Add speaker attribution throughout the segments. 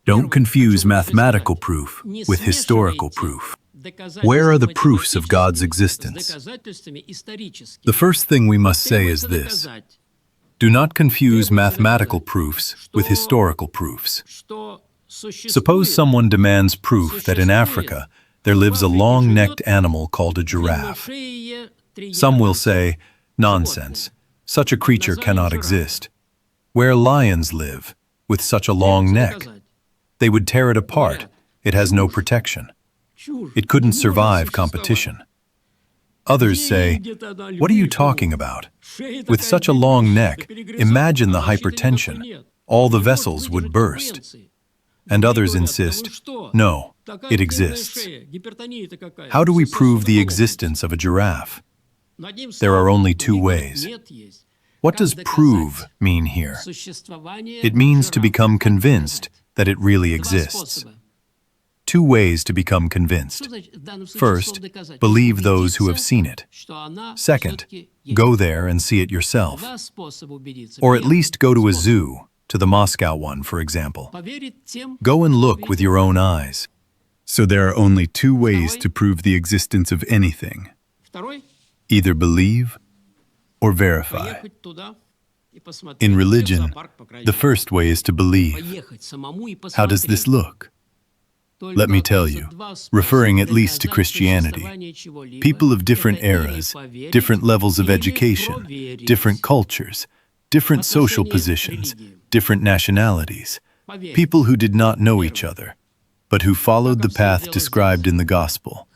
Speaker 1: Don't confuse mathematical proof with historical proof. Where are the proofs of God's existence? The first thing we must say is this: do not confuse mathematical proofs with historical proofs. Suppose someone demands proof that in Africa there lives a long-necked animal called a giraffe. Some will say, nonsense, such a creature cannot exist. Where lions live, with such a long neck, they would tear it apart. It has no protection. It couldn't survive competition. Others say, what are you talking about? With such a long neck, imagine the hypertension. All the vessels would burst. And others insist, no, it exists. How do we prove the existence of a giraffe? There are only two ways. What does prove mean here? It means to become convinced that it really exists. Two ways to become convinced. First, believe those who have seen it. Second, go there and see it yourself. Or at least go to a zoo, to the Moscow one, for example. Go and look with your own eyes. So there are only two ways to prove the existence of anything. Either believe or verify. In religion, the first way is to believe. How does this look? Let me tell you, referring at least to Christianity, people of different eras, different levels of education, different cultures, different social positions, different nationalities, people who did not know each other, but who followed the path described in the Gospel.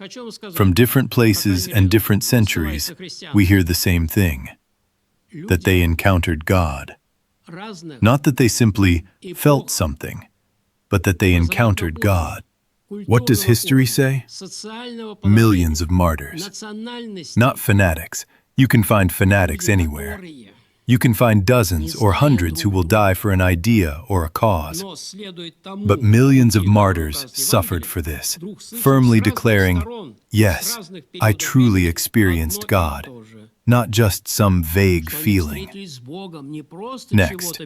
Speaker 1: From different places and different centuries, we hear the same thing, that they encountered God. Not that they simply felt something, but that they encountered God. What does history say? Millions of martyrs. Not fanatics. You can find fanatics anywhere. You can find dozens or hundreds who will die for an idea or a cause. But millions of martyrs suffered for this, firmly declaring, yes, I truly experienced God, not just some vague feeling. Next,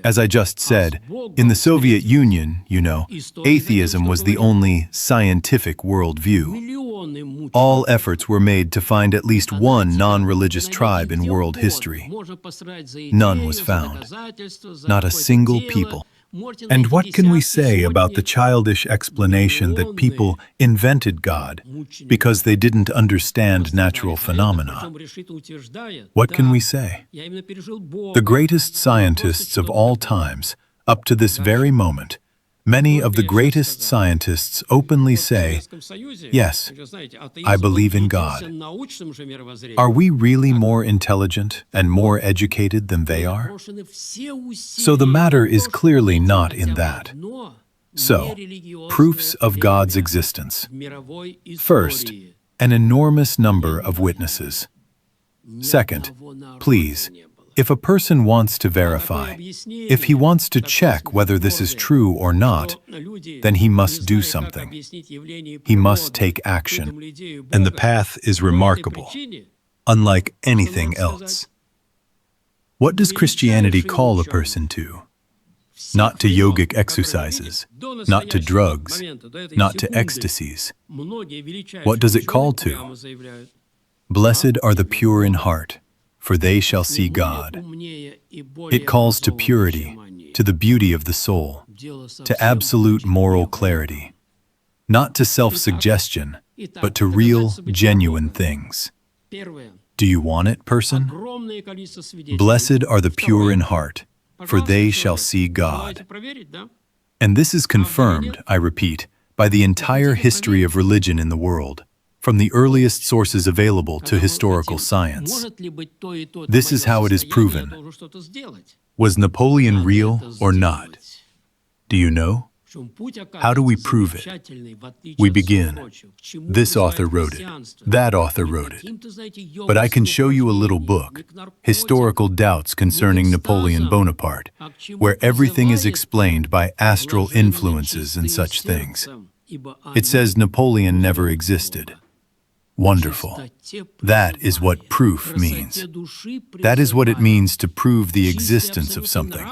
Speaker 1: as I just said, in the Soviet Union, atheism was the only scientific worldview. All efforts were made to find at least one non-religious tribe in world history. None was found. Not a single people. And what can we say about the childish explanation that people invented God because they didn't understand natural phenomena? What can we say? The greatest scientists of all times, up to this very moment, many of the greatest scientists openly say, yes, I believe in God. Are we really more intelligent and more educated than they are? So the matter is clearly not in that. So, proofs of God's existence. First, an enormous number of witnesses. Second, please, if a person wants to verify, if he wants to check whether this is true or not, then he must do something. He must take action. And the path is remarkable, unlike anything else. What does Christianity call a person to? Not to yogic exercises, not to drugs, not to ecstasies. What does it call to? Blessed are the pure in heart, for they shall see God. It calls to purity, to the beauty of the soul, to absolute moral clarity, not to self-suggestion, but to real, genuine things. Do you want it, person? Blessed are the pure in heart, for they shall see God. And this is confirmed, I repeat, by the entire history of religion in the world, from the earliest sources available to historical science. This is how it is proven. Was Napoleon real or not? Do you know? How do we prove it? We begin. This author wrote it. That author wrote it. But I can show you a little book, Historical Doubts Concerning Napoleon Bonaparte, where everything is explained by astral influences and such things. It says Napoleon never existed. Wonderful. That is what proof means. That is what it means to prove the existence of something.